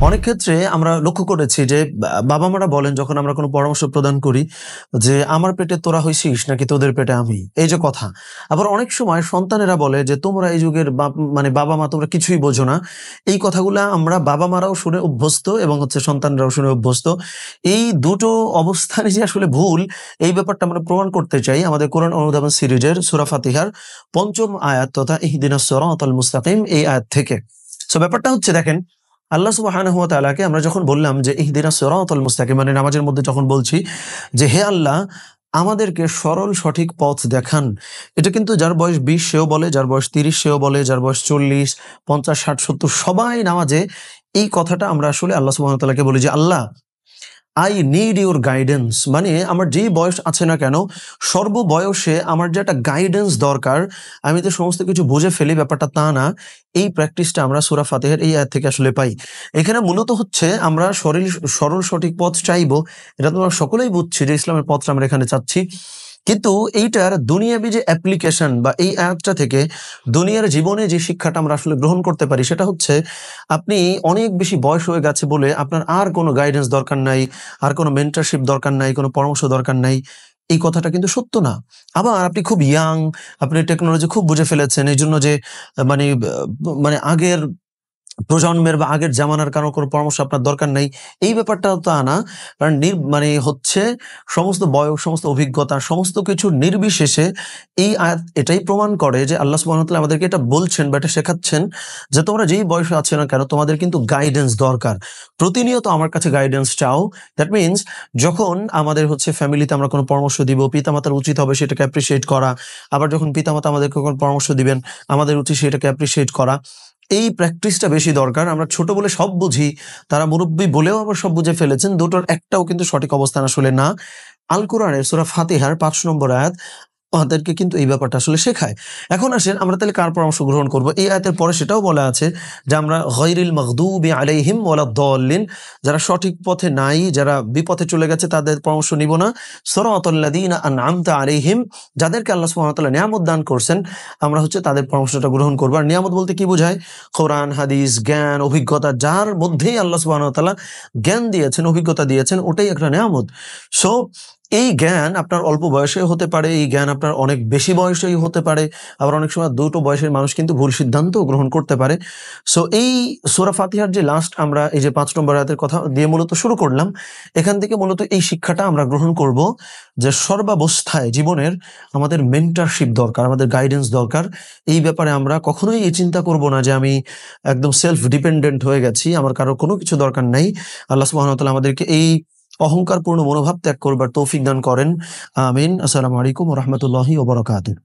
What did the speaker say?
অনেক ক্ষেত্রে আমরা লক্ষ্য করেছি যে বাবা-মারা বলেন যখন আমরা কোনো পরামর্শ প্রদান করি যে, "আমার পেটে তোরা হইছিস নাকি তোদের পেটে আমি?" এই যে কথা। আবার অনেক সময় সন্তানেরা বলে যে, "তোমরা এই যুগের মানে বাবা-মা তোমরা কিছুই বোঝো না।" এই কথাগুলা আমরা বাবা-মারাও শুনে অভ্যস্ত এবং সন্তানরাও শুনে অভ্যস্ত। এই দুটো অবস্থানই যে আসলে ভুল, এই ব্যাপারটা আমরা প্রমাণ করতে চাই আমাদের কোরআন অনুধাবন সিরিজের সূরা ফাতিহার ৫ম আয়াত তথা ইহদিনাস সিরাতাল মুস্তাকিম এই আয়াত থেকে। সো ব্যাপারটা হচ্ছে দেখেন আল্লাহ সুবহানাহু ওয়া তাআলাকে আমরা যখন বললাম যে ইহদিনাস সিরাতাল মুস্তাকিম মানে নামাজের মধ্যে যখন বলছি যে হে আল্লাহ আমাদেরকে সরল সঠিক পথ দেখান। এটা কিন্তু যার বয়স ২০ সেও বলে, যার বয়স ৩০ সেও বলে, যার বয়স ৪০, ৫০, ৬০, ৭০ সবাই নামাজে এই কথাটা আমরা আসলে আল্লাহ সুবহানাহু ওয়া তাআলাকে বলি যে আল্লাহ আই নিড ইউর গাইডেন্স মানে আমার যেই বয়স আছে না কেন সর্ববয়সে আমার যে একটা গাইডেন্স দরকার আমি তো সমস্ত কিছু বুঝে ফেলি ব্যাপারটা তা না এই প্র্যাকটিসটা আমরা সূরা ফাতিহার এই আয়াত থেকে আসলে পাই। এখানে মূলত হচ্ছে আমরা সরল সঠিক পথ চাইবো। এটা তো আমরা সকলেই বুঝছি যে ইসলামের পথটা আমরা এখানে চাচ্ছি। কিন্তু এইটার দুনিয়াবি যে অ্যাপ্লিকেশন বা এই আয়াতটা থেকে দুনিয়ার জীবনে যে শিক্ষাটা আমরা আসলে গ্রহণ করতে পারি সেটা হচ্ছে আপনি অনেক বেশি বয়স হয়ে গেছে বলে আপনার আর কোনো গাইডেন্স দরকার নাই, আর কোনো মেন্টরশিপ দরকার নাই, কোনো পরামর্শ দরকার নাই। এই কথাটা কিন্তু সত্য না। আবার আপনি খুব ইয়াং, আপনি টেকনোলজি খুব বুঝে ফেলেছেন। এইজন্য যে মানে মানে আগের প্রজন্মের বা আগের জামানার কারো কোনো পরামর্শ আপনার দরকার নাই। এই ব্যাপারটাও তা না। কারণ মানে হচ্ছে সমস্ত বয়স, সমস্ত অভিজ্ঞতা, সমস্ত কিছুর নির্বিশেষে এই আয়াত এটাই প্রমাণ করে যে আল্লাহ সুবহানাহু ওয়া তাআলা আমাদেরকে এটা বলছেন বা এটা শেখাচ্ছেন যে তোমরা যেই বয়সে আছো না কেন তোমাদের কিন্তু গাইডেন্স দরকার। প্রতিনিয়ত আমার কাছে গাইডেন্স চাও। দ্যাট মিনস যখন আমাদের ফ্যামিলিতে আমরা কোনো পরামর্শ দিব, পিতামাতার উচিত হবে সেটাকে অ্যাপ্রিশিয়েট করা। আবার যখন পিতামাতা আমাদেরকে কোনো পরামর্শ দিবেন, আমাদের উচিত সেটাকে অ্যাপ্রিশিয়েট করা। এই প্র্যাকটিসটা বেশি দরকার। আমরা ছোট বলে সব বুঝি, তারা মুরুব্বি বলেও আবার সব বুঝে ফেলেছেন। দুটোর একটাও কিন্তু সঠিক অবস্থান আসলে না। আল কোরআনের সূরা ফাতিহার ৫ নম্বর আয়াত আমাদেরকে কিন্তু এই ব্যাপারটা আসলে শেখায়। এখন আসেন আমরা তাহলে কার পরামর্শ গ্রহণ করব? এই আয়াতের পরে সেটাও বলা আছে যে আমরা গায়রিল মাগদুবি আলাইহিম ওয়ালাদ-দাল্লিন যারা সঠিক পথে নাই, যারা বিপথে চলে গেছে তাদের পরামর্শ নিব না। সিরাতাল লাযিনা আন'আমতা আলাইহিম যাদেরকে আল্লাহ সুবহানাহু ওয়া তাআলা নিয়ামত দান করছেন, আমরা তাদের পরামর্শটা গ্রহণ করব। আর নিয়ামত বলতে কি বোঝায়? কোরআন, হাদিস, জ্ঞান, অভিজ্ঞতা যার মধ্যেই আল্লাহ সুবহানাহু ওয়া তাআলা জ্ঞান দিয়েছেন, অভিজ্ঞতা দিয়েছেন ওটাই একটা নিয়ামত। সো এই জ্ঞান আপনার অল্প বয়সেও হতে পারে, এই জ্ঞান আপনার অনেক বেশি বয়সেই হতে পারে। আবার অনেক সময় দুটো বয়সের মানুষ কিন্তু ভুল সিদ্ধান্তও গ্রহণ করতে পারে। সো এই সূরা ফাতিহার যে লাস্ট আমরা এই যে ৫ নম্বর আয়াতের কথা দিয়ে মূলত শুরু করলাম, এখান থেকে মূলত এই শিক্ষাটা আমরা গ্রহণ করব যে সর্বাবস্থায় জীবনের আমাদের মেন্টরশিপ দরকার, আমাদের গাইডেন্স দরকার। এই ব্যাপারে আমরা কখনোই এই চিন্তা করব না যে আমি একদম সেলফ ডিপেন্ডেন্ট হয়ে গেছি, আমার কারো কোনো কিছু দরকার নাই। আল্লাহ সুবহানাহু ওয়া তাআলা আমাদেরকে এই অহংকারপূর্ণ মনোভাব ত্যাগ করবার তৌফিক দান করেন। আমিন। আসসালামু আলাইকুম ওয়া রাহমাতুল্লাহি ওয়া বারাকাতুহু।